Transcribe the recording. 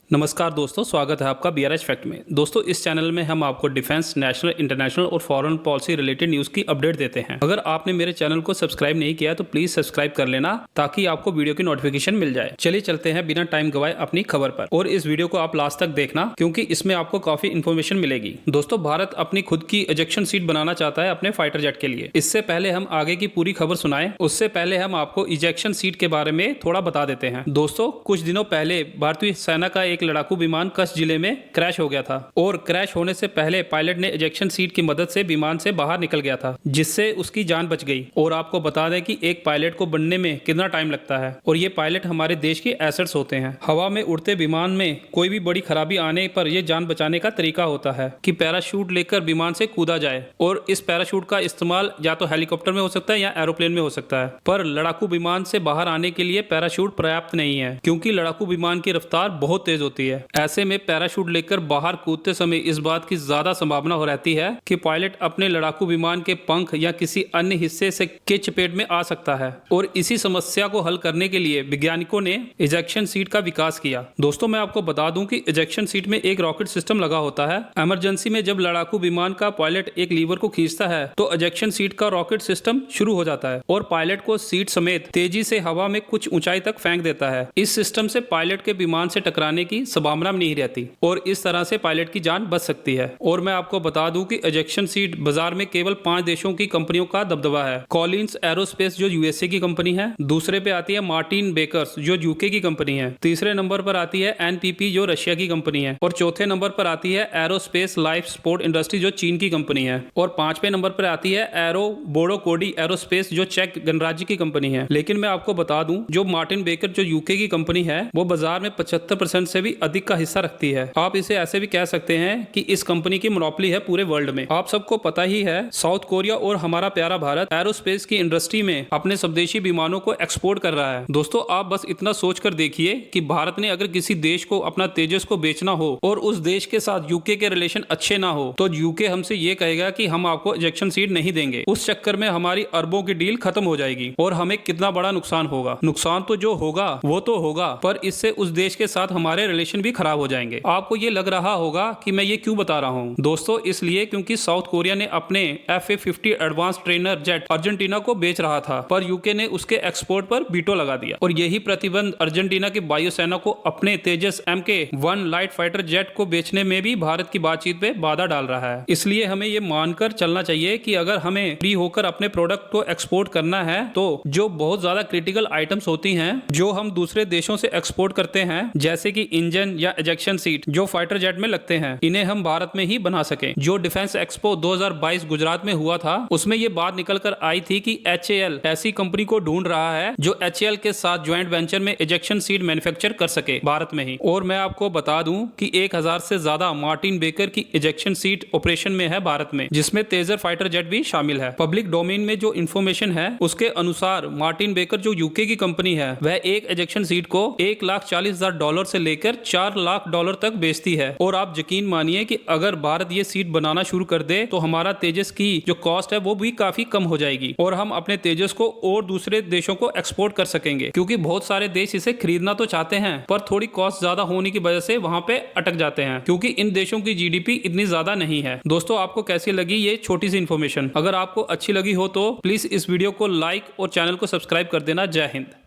नमस्कार दोस्तों, स्वागत है आपका बीआरएच फैक्ट में। दोस्तों, इस चैनल में हम आपको डिफेंस, नेशनल, इंटरनेशनल और फॉरेन पॉलिसी रिलेटेड न्यूज़ की अपडेट देते हैं। अगर आपने मेरे चैनल को सब्सक्राइब नहीं किया तो प्लीज सब्सक्राइब कर लेना ताकि आपको वीडियो की नोटिफिकेशन मिल जाए। चलिए चलते हैं बिना टाइम गवाए अपनी खबर पर, और इस वीडियो को आप लास्ट तक देखना क्योंकि इसमें आपको काफी इन्फॉर्मेशन मिलेगी। दोस्तों, भारत अपनी खुद की इजेक्शन सीट बनाना चाहता है अपने फाइटर जेट के लिए। इससे पहले हम आगे की पूरी खबर सुनाएं, उससे पहले हम आपको इजेक्शन सीट के बारे में थोड़ा बता देते हैं। दोस्तों, कुछ दिनों पहले भारतीय सेना का एक लड़ाकू विमान कच्छ जिले में क्रैश हो गया था, और क्रैश होने से पहले पायलट ने इजेक्शन सीट की मदद से विमान से बाहर निकल गया था, जिससे उसकी जान बच गई। और आपको बता दें कि एक पायलट को बनने में कितना टाइम लगता है, और ये पायलट हमारे देश के एसेट्स होते हैं। हवा में उड़ते विमान में कोई भी बड़ी खराबी आने पर यह जान बचाने का तरीका होता है कि पैराशूट लेकर विमान से कूदा जाए, और इस पैराशूट का इस्तेमाल या तो हेलीकॉप्टर में हो सकता है या एरोप्लेन में हो सकता है। पर लड़ाकू विमान से बाहर आने के लिए पैराशूट पर्याप्त नहीं है, क्योंकि लड़ाकू विमान की रफ्तार बहुत तेज होती है। ऐसे में पैराशूट लेकर बाहर कूदते समय इस बात की ज्यादा संभावना हो रहती है कि पायलट अपने लड़ाकू विमान के पंख या किसी अन्य हिस्से से के चपेट में आ सकता है, और इसी समस्या को हल करने के लिए वैज्ञानिकों ने इजेक्शन सीट का विकास किया। दोस्तों, मैं आपको बता दूं कि इजेक्शन सीट में एक रॉकेट सिस्टम लगा होता है। इमरजेंसी में जब लड़ाकू विमान का पायलट एक लीवर को खींचता है तो इजेक्शन सीट का रॉकेट सिस्टम शुरू हो जाता है और पायलट को सीट समेत तेजी से हवा में कुछ ऊंचाई तक फेंक देता है। इस सिस्टम से पायलट के विमान से टकराने की संभावना नहीं रहती, और इस तरह से पायलट की जान बच सकती है। और मैं आपको बता दूं कि इजेक्शन सीट बाजार में केवल 5 देशों की कंपनियों का दबदबा है। कॉलिंस एरोस्पेस जो यूएसए की कंपनी है, दूसरे पे आती है मार्टिन बेकर्स जो यूके की कंपनी है, तीसरे नंबर पर आती है एनपीपी जो रशिया की कंपनी है, और चौथे नंबर पर आती है एरोस्पेस लाइफ स्पोर्ट इंडस्ट्री जो चीन की कंपनी है, और 5वें नंबर पर आती है एरो बोडोकोडी एरोस्पेस जो चेक गणराज्य की कंपनी है। लेकिन मैं आपको बता दूं, जो मार्टिन बेकर जो यूके की कंपनी है वो बाजार में 75% से भी अधिक का हिस्सा रखती है। आप इसे ऐसे भी कह सकते हैं कि इस कंपनी की मोनोपोली है पूरे वर्ल्ड में। आप सबको पता ही है, साउथ कोरिया और हमारा प्यारा भारत एरोस्पेस की इंडस्ट्री में अपने स्वदेशी विमानों को एक्सपोर्ट कर रहा है। दोस्तों, आप बस इतना सोचकर देखिए कि भारत ने अगर किसी देश को अपना तेजस को बेचना हो और उस देश के साथ यूके के रिलेशन अच्छे ना हो तो यूके हमसे ये कहेगा कि हम आपको इजेक्शन सीट नहीं देंगे। उस चक्कर में हमारी अरबों की डील खत्म हो जाएगी और हमें कितना बड़ा नुकसान होगा। नुकसान तो जो होगा वो तो होगा, पर इससे उस देश के साथ हमारे रिलेशन भी खराब हो जाएंगे। आपको ये लग रहा होगा कि मैं ये क्यों बता रहा हूँ। दोस्तों, इसलिए क्योंकि साउथ कोरिया ने अपने FA-50 advance trainer jet Argentina को बेच रहा था, पर यूके ने उसके एक्सपोर्ट पर वीटो लगा दिया, और यही प्रतिबंध अर्जेंटीना की वायुसेना को अपने तेजस MK-1 लाइट फाइटर जेट को बेचने में भी भारत की बातचीत पे बाधा डाल रहा है। इसलिए हमें ये मानकर चलना चाहिए कि अगर हमें फ्री होकर अपने प्रोडक्ट को एक्सपोर्ट करना है तो जो बहुत ज्यादा क्रिटिकल आइटम्स होती हैं जो हम दूसरे देशों से एक्सपोर्ट करते हैं, जैसे कि इंजन या इजेक्शन सीट जो फाइटर जेट में लगते हैं, इन्हें हम भारत में ही बना सकें। जो डिफेंस एक्सपो 2022 गुजरात में हुआ था उसमें ये बात निकल कर आई थी कि HAL ऐसी कंपनी को ढूंढ रहा है जो HAL के साथ ज्वाइंट वेंचर में इजेक्शन सीट मैन्युफैक्चर कर सके भारत में ही। और मैं आपको बता दूं कि 1000 से ज्यादा मार्टिन बेकर की इजेक्शन सीट ऑपरेशन में है भारत में, जिसमें तेजर फाइटर जेट भी शामिल है। पब्लिक डोमेन में जो इन्फॉर्मेशन है उसके अनुसार मार्टिन बेकर जो यूके की कंपनी है वह एक इजेक्शन सीट को $1,40,000 से लेकर $4 लाख तक बेचती है। और आप यकीन मानिए कि अगर भारत ये सीट बनाना शुरू कर दे तो हमारा तेजस की जो कॉस्ट है वो भी काफी कम हो जाएगी, और हम अपने तेजस को और दूसरे देशों को एक्सपोर्ट कर सकेंगे, क्योंकि बहुत सारे देश इसे खरीदना तो चाहते हैं पर थोड़ी कॉस्ट ज्यादा होने की वजह से वहां पे अटक जाते हैं, क्योंकि इन देशों की GDP इतनी ज्यादा नहीं है। दोस्तों, आपको कैसी लगी ये छोटी सी इन्फॉर्मेशन? अगर आपको अच्छी लगी हो तो प्लीज इस वीडियो को लाइक और चैनल को सब्सक्राइब कर देना। जय हिंद।